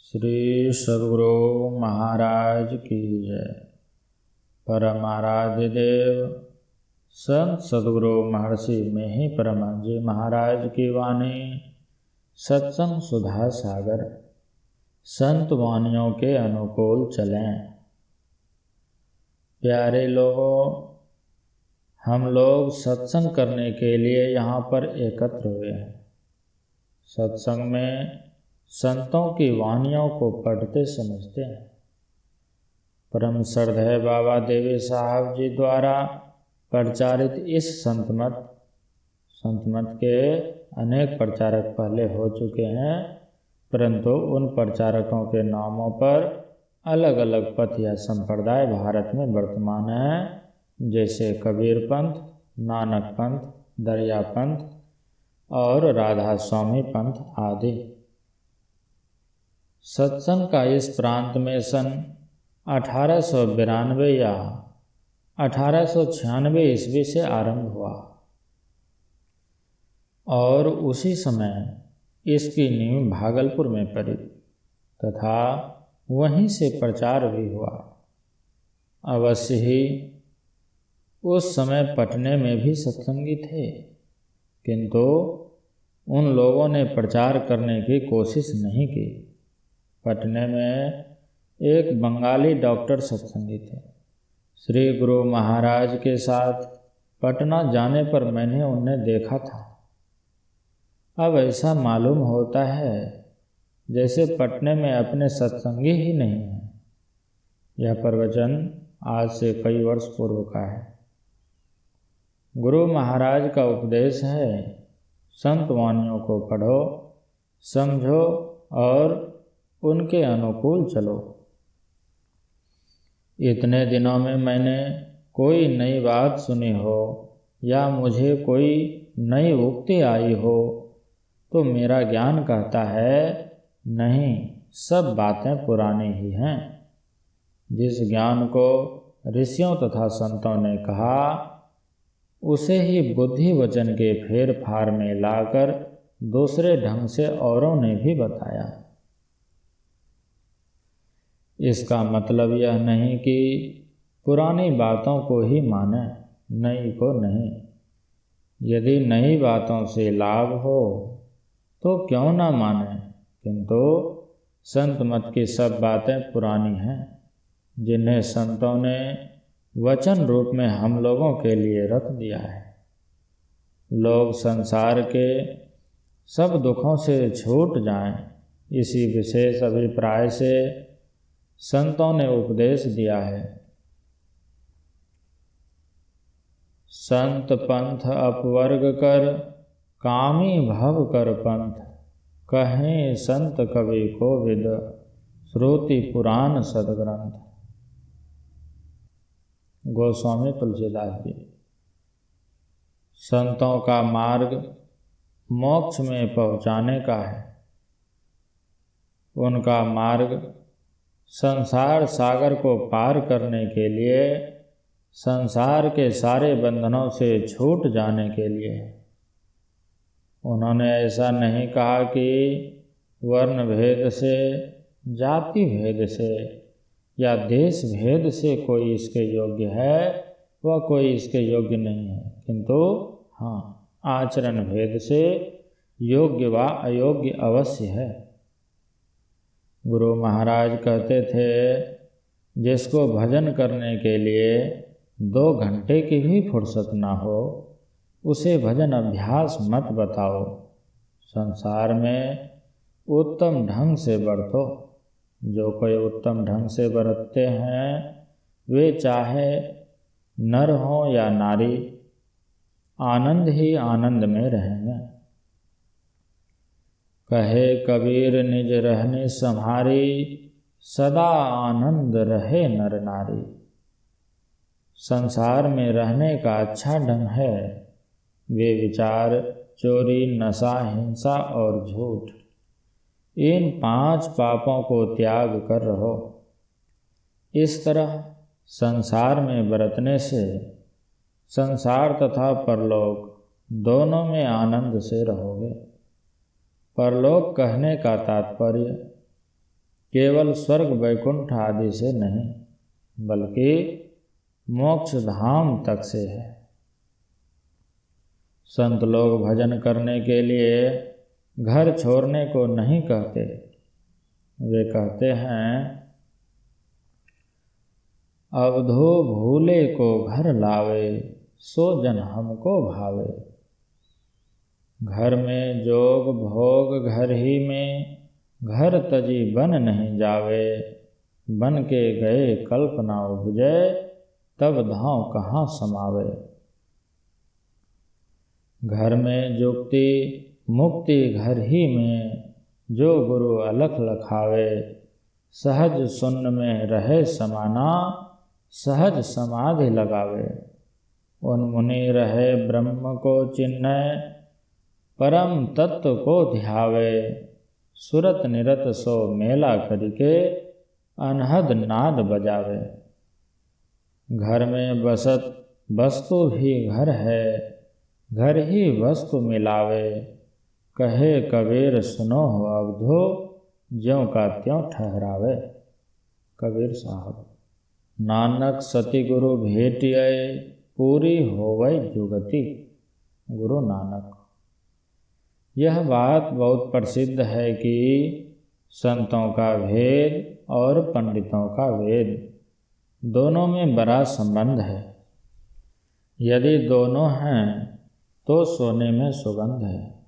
श्री सद्गुरु महाराज की जय। परम आराध्य देव संत सद्गुरु महर्षि मेहि परमहंस जी महाराज की वाणी। सत्संग सुधा सागर। संत वाणियों के अनुकूल चलें। प्यारे लोगों, हम लोग सत्संग करने के लिए यहाँ पर एकत्र हुए हैं। सत्संग में संतों की वाणियों को पढ़ते समझते हैं। परम श्रद्धेय बाबा देवी साहब जी द्वारा प्रचारित इस संतमत के अनेक प्रचारक पहले हो चुके हैं, परंतु उन प्रचारकों के नामों पर अलग अलग पथ या संप्रदाय भारत में वर्तमान हैं, जैसे कबीर पंथ, नानक पंथ, दरिया पंथ और राधा स्वामी पंथ आदि। सत्संग का इस प्रांत में सन 1892 या 1896 ईस्वी से आरंभ हुआ और उसी समय इसकी नींव भागलपुर में पड़ी तथा वहीं से प्रचार भी हुआ। अवश्य ही उस समय पटने में भी सत्संगी थे, किंतु उन लोगों ने प्रचार करने की कोशिश नहीं की। पटने में एक बंगाली डॉक्टर सत्संगी थे। श्री गुरु महाराज के साथ पटना जाने पर मैंने उन्हें देखा था। अब ऐसा मालूम होता है जैसे पटने में अपने सत्संगी ही नहीं हैं। यह प्रवचन आज से कई वर्ष पूर्व का है। गुरु महाराज का उपदेश है, संत वाणियों को पढ़ो, समझो और उनके अनुकूल चलो। इतने दिनों में मैंने कोई नई बात सुनी हो या मुझे कोई नई उक्ति आई हो तो मेरा ज्ञान कहता है, नहीं, सब बातें पुरानी ही हैं। जिस ज्ञान को ऋषियों तथा संतों ने कहा, उसे ही बुद्धि वचन के फेर फार में लाकर दूसरे ढंग से औरों ने भी बताया। इसका मतलब यह नहीं कि पुरानी बातों को ही माने, नई को नहीं। यदि नई बातों से लाभ हो तो क्यों ना माने, किंतु संत मत की सब बातें पुरानी हैं, जिन्हें संतों ने वचन रूप में हम लोगों के लिए रख दिया है। लोग संसार के सब दुखों से छूट जाएं, इसी विशेष अभिप्राय से संतों ने उपदेश दिया है। संत पंथ अपवर्ग कर, कामी भव कर पंथ, कहें संत कवि कोविद, श्रुति पुराण सदग्रंथ। गोस्वामी तुलसीदास जी। संतों का मार्ग मोक्ष में पहुँचाने का है। उनका मार्ग संसार सागर को पार करने के लिए, संसार के सारे बंधनों से छूट जाने के लिए। उन्होंने ऐसा नहीं कहा कि वर्ण भेद से, जाति भेद से या देश भेद से कोई इसके योग्य है व कोई इसके योग्य नहीं है, किंतु हाँ, आचरण भेद से योग्य व अयोग्य अवश्य है। गुरु महाराज कहते थे, जिसको भजन करने के लिए 2 घंटे की भी फुर्सत ना हो, उसे भजन अभ्यास मत बताओ। संसार में उत्तम ढंग से बरतो। जो कोई उत्तम ढंग से बरतते हैं, वे चाहे नर हो या नारी, आनंद ही आनंद में रहेंगे। कहे कबीर निज रहने सम्हारी, सदा आनंद रहे नर नारी। संसार में रहने का अच्छा ढंग है वे विचार, चोरी, नशा, हिंसा और झूठ, इन 5 पापों को त्याग कर रहो। इस तरह संसार में बरतने से संसार तथा परलोक दोनों में आनंद से रहोगे। परलोक कहने का तात्पर्य केवल स्वर्ग वैकुंठ आदि से नहीं, बल्कि मोक्ष धाम तक से है। संत लोग भजन करने के लिए घर छोड़ने को नहीं कहते, वे कहते हैं अवधो भूले को घर लावे, सो जन हमको भावे। घर में जोग भोग घर ही में, घर तजी बन नहीं जावे। बन के गए कल्पना उपजे, तब धाम कहाँ समावे। घर में जुक्ति मुक्ति घर ही में, जो गुरु अलख लखावे। सहज शून्य में रहे समाना, सहज समाधि लगावे। उन्मुनि रहे ब्रह्म को चिन्ह, परम तत्व को ध्यावे। सुरत निरत सो मेला करके, अनहद नाद बजावे। घर में बसत वस्तु भी घर है, घर ही वस्तु मिलावे। कहे कबीर सुनो हो अवधो, ज्यों का त्यों ठहरावे। कबीर साहब। नानक सति गुरु भेटिए, पूरी होवै जुगति। गुरु नानक। यह बात बहुत प्रसिद्ध है कि संतों का भेद और पंडितों का वेद, दोनों में बड़ा संबंध है। यदि दोनों हैं तो सोने में सुगंध है।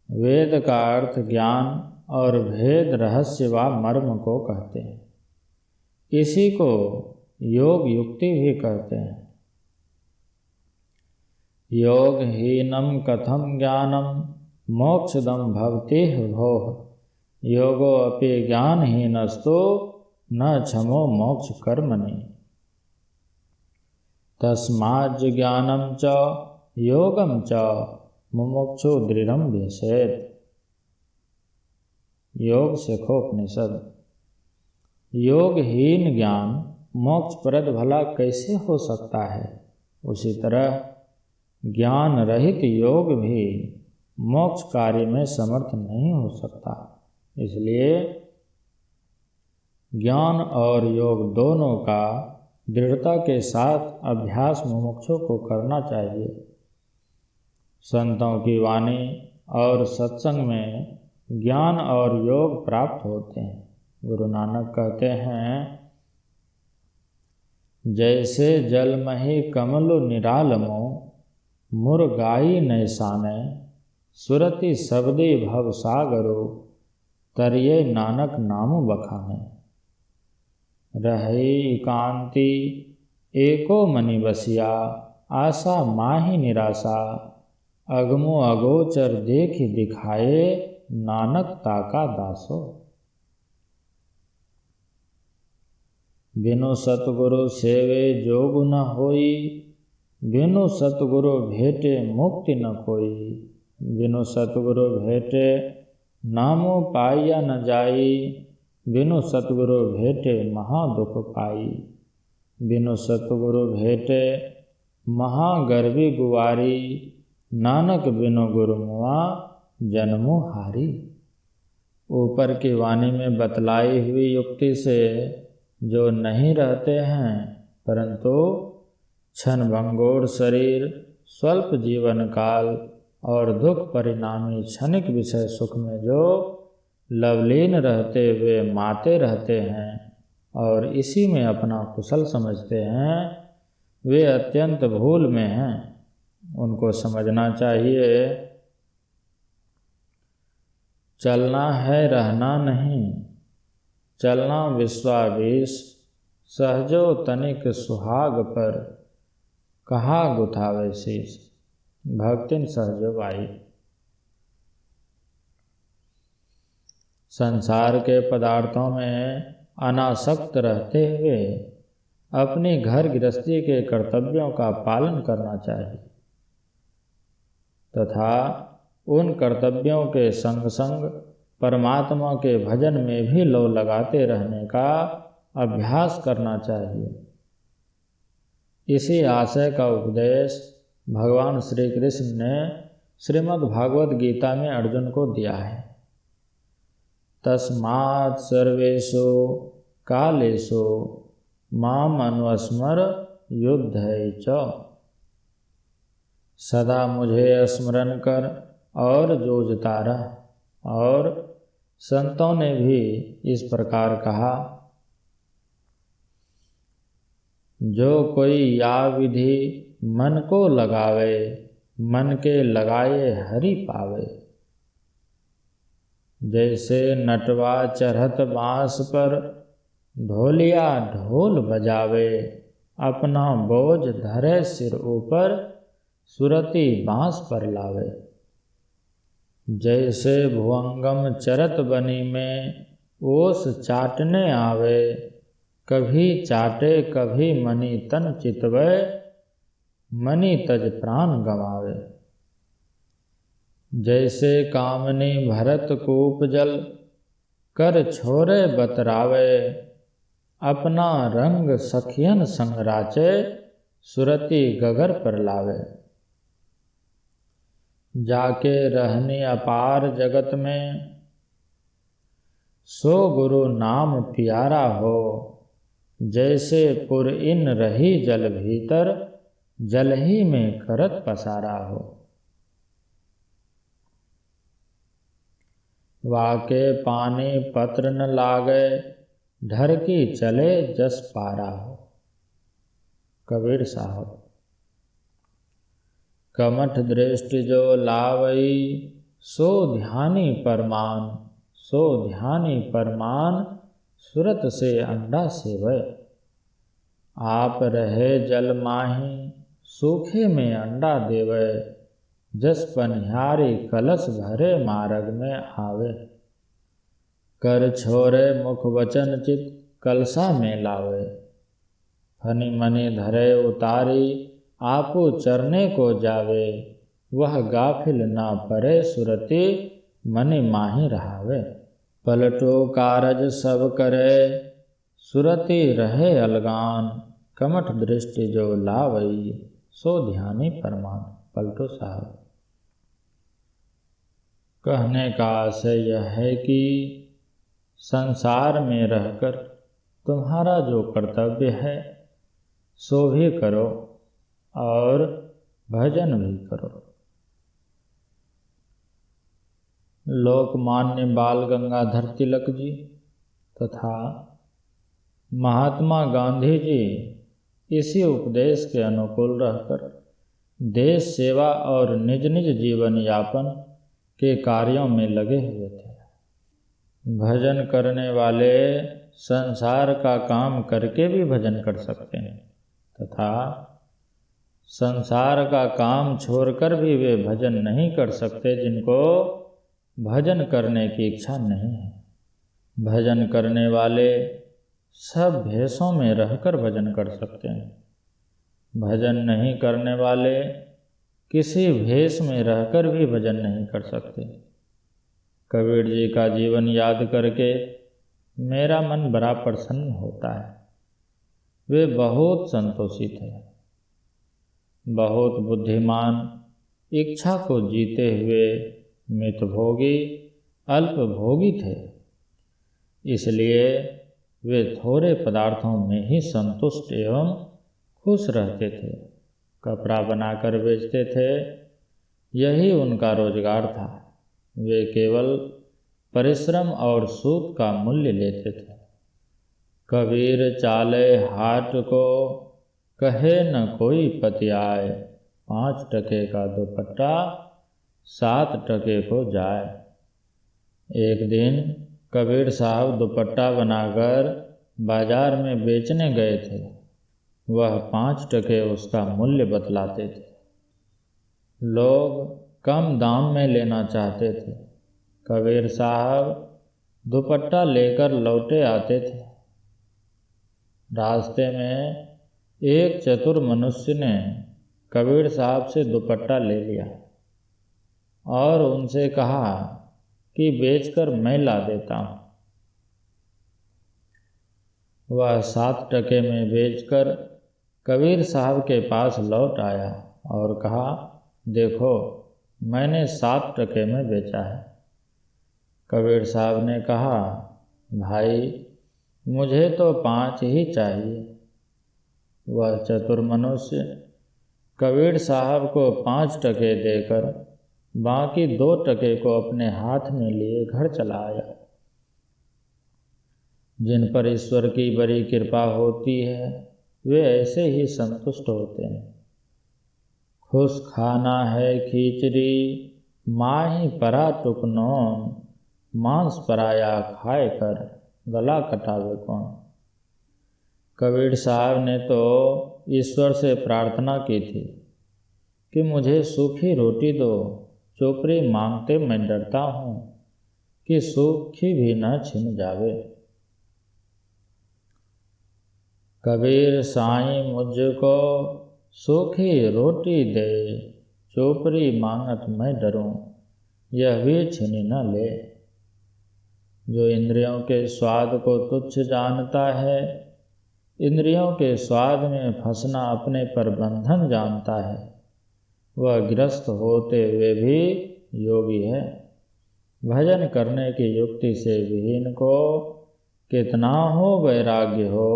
वेद का अर्थ ज्ञान और भेद रहस्य व मर्म को कहते हैं। इसी को योग युक्ति भी कहते हैं। योग हीनम कथम ज्ञानम, मोक्षदम भवति भोः। योगो अपि ज्ञानहीनस्तु, न क्षमो मोक्ष कर्मणि। तस्माज् ज्ञानम च योगम च, मुमुक्षु दृढ़ं व्यसेत। योग सिखोपनिषद। योगहीन ज्ञान मोक्षप्रद भला कैसे हो सकता है, उसी तरह ज्ञान रहित योग भी मोक्ष कार्य में समर्थ नहीं हो सकता। इसलिए ज्ञान और योग दोनों का दृढ़ता के साथ अभ्यास मुमुक्षु को करना चाहिए। संतों की वाणी और सत्संग में ज्ञान और योग प्राप्त होते हैं। गुरु नानक कहते हैं, जैसे जलमहि कमलो निरालमो, मुरगाई नैसाने। सुरति शब्दे भव सागरो, तरिये नानक नाम बखाने। रहे एकांति एको मनि बसिया, आशा माही निराशा। अगमो अगोचर देखि दिखाए, नानक ताका दासो। बिनु सतगुरु सेवे जोग न होई, बिनु सतगुरु भेटे मुक्ति न कोई। बिनु सतगुरु भेटे नामो पाइया न जाई, बिनु सतगुरु भेटे महादुख पाई। बिनु सतगुरु भेटे महागर्वी गुवारी, नानक बिनु गुरुमुआ जन्मो हारी। ऊपर की वाणी में बतलाई हुई युक्ति से जो नहीं रहते हैं, परंतु क्षणभंगुर शरीर, स्वल्प जीवन काल और दुख परिणामी क्षणिक विषय सुख में जो लवलीन रहते हुए माते रहते हैं और इसी में अपना कुशल समझते हैं, वे अत्यंत भूल में हैं। उनको समझना चाहिए, चलना है रहना नहीं। चलना विश्वावेश, सहजो तनिक सुहाग पर। कहा गुथावे शीश, भक्तिन सहजो बाई। संसार के पदार्थों में अनासक्त रहते हुए अपनी घर गृहस्थी के कर्तव्यों का पालन करना चाहिए तथा उन कर्तव्यों के संग संग परमात्मा के भजन में भी लौ लगाते रहने का अभ्यास करना चाहिए। इसी आशय का उपदेश भगवान श्री कृष्ण ने श्रीमद् भागवत गीता में अर्जुन को दिया है। तस्मात् सर्वेषु कालेषु माम अनुस्मर युद्धय च। सदा मुझे स्मरण कर और जूझता रह। और संतों ने भी इस प्रकार कहा, जो कोई या विधि मन को लगावे, मन के लगाए हरि पावे। जैसे नटवा चढ़त बांस पर ढोलिया ढोल बजावे, अपना बोझ धरे सिर ऊपर सुरती बांस पर लावे। जैसे भुवंगम चरत बनी में ओस चाटने आवे, कभी चाटे कभी मनि तन चितवे, मनि तज प्राण गवावे। जैसे कामनी भरत कूप जल कर छोरे बतरावे, अपना रंग सखियन संग राचे, सुरती गगर पर लावे। जाके रहनी अपार जगत में, सो गुरु नाम प्यारा हो। जैसे पुर इन रही जल भीतर, जल ही में करत पसारा हो। वाके पानी पत्र न लागे, ढरकी चले जस पारा हो। कबीर साहब। कमठ दृष्टि जो लावई, सो ध्यानी परमान, सो ध्यानी परमान, सुरत से अंडा सेवय। आप रहे जल माही, सूखे में अंडा देवय, जस पनिहारी कलश भरे मार्ग में आवे। कर छोरे मुख वचन चित, कलसा में लावे। फनी मनी धरे उतारी, आपू चरने को जावे। वह गाफिल ना परे सुरती, मनि माही रहावे। पलटो कारज सब करे, सुरती रहे अलगान, कमठ दृष्टि जो लावई, सो ध्यानी परमान। पलटो साहब। कहने का आशय यह है कि संसार में रहकर तुम्हारा जो कर्तव्य है सो भी करो और भजन भी करो। लोकमान्य बाल गंगाधर तिलक जी तथा महात्मा गांधी जी इसी उपदेश के अनुकूल रहकर देश सेवा और निज निज जीवन यापन के कार्यों में लगे हुए थे। भजन करने वाले संसार का काम करके भी भजन कर सकते हैं तथा संसार का काम छोड़कर भी वे भजन नहीं कर सकते जिनको भजन करने की इच्छा नहीं है। भजन करने वाले सब भेषों में रहकर भजन कर सकते हैं। भजन नहीं करने वाले किसी भेष में रहकर भी भजन नहीं कर सकते। कबीर जी का जीवन याद करके मेरा मन बड़ा प्रसन्न होता है। वे बहुत संतोषी थे, बहुत बुद्धिमान, इच्छा को जीते हुए मितभोगी अल्पभोगी थे। इसलिए वे थोड़े पदार्थों में ही संतुष्ट एवं खुश रहते थे। कपड़ा बनाकर बेचते थे, यही उनका रोजगार था। वे केवल परिश्रम और सूद का मूल्य लेते थे। कबीर चाले हाट को, कहे न कोई पतियाए, 5 टके का दुपट्टा 7 टके को जाए। एक दिन कबीर साहब दुपट्टा बनाकर बाजार में बेचने गए थे। वह 5 टके उसका मूल्य बतलाते थे। लोग कम दाम में लेना चाहते थे। कबीर साहब दुपट्टा लेकर लौटे आते थे। रास्ते में एक चतुर मनुष्य ने कबीर साहब से दुपट्टा ले लिया और उनसे कहा कि बेचकर मैं ला देता हूँ। वह 7 टके में बेचकर कबीर साहब के पास लौट आया और कहा, देखो मैंने 7 टके में बेचा है। कबीर साहब ने कहा, भाई मुझे तो 5 ही चाहिए। वह चतुर मनुष्य कबीर साहब को 5 टके देकर बाकी 2 टके को अपने हाथ में लिए घर चला आया। जिन पर ईश्वर की बड़ी कृपा होती है वे ऐसे ही संतुष्ट होते हैं। खुश खाना है खिचड़ी, माही परा टुकनौन, मांस पराया खाए कर गला कटावे कौन। कबीर साहब ने तो ईश्वर से प्रार्थना की थी कि मुझे सूखी रोटी दो, चोपड़ी मांगते मैं डरता हूँ कि सूखी भी न छिन जावे। कबीर साईं मुझको सूखी रोटी दे, चोपड़ी मांगत मैं डरूं, यह भी छिन न ले। जो इंद्रियों के स्वाद को तुच्छ जानता है, इंद्रियों के स्वाद में फंसना अपने पर बंधन जानता है, वह गृहस्थ होते हुए भी योगी है। भजन करने की युक्ति से विहीन को कितना हो वैराग्य हो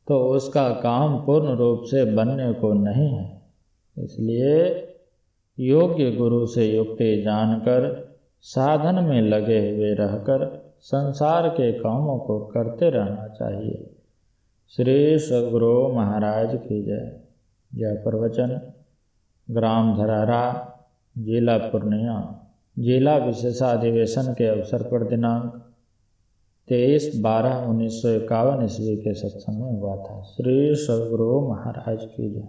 तो उसका काम पूर्ण रूप से बनने को नहीं है। इसलिए योग्य गुरु से युक्ति जानकर साधन में लगे हुए रहकर संसार के कामों को करते रहना चाहिए। श्री सद्गुरु महाराज की जय। यह प्रवचन ग्राम धरारा, जिला पूर्णिया, जिला विशेषाधिवेशन के अवसर पर दिनांक 23/12/1951 ईस्वी के सत्संग में हुआ था। श्री सद्गुरु महाराज की जय।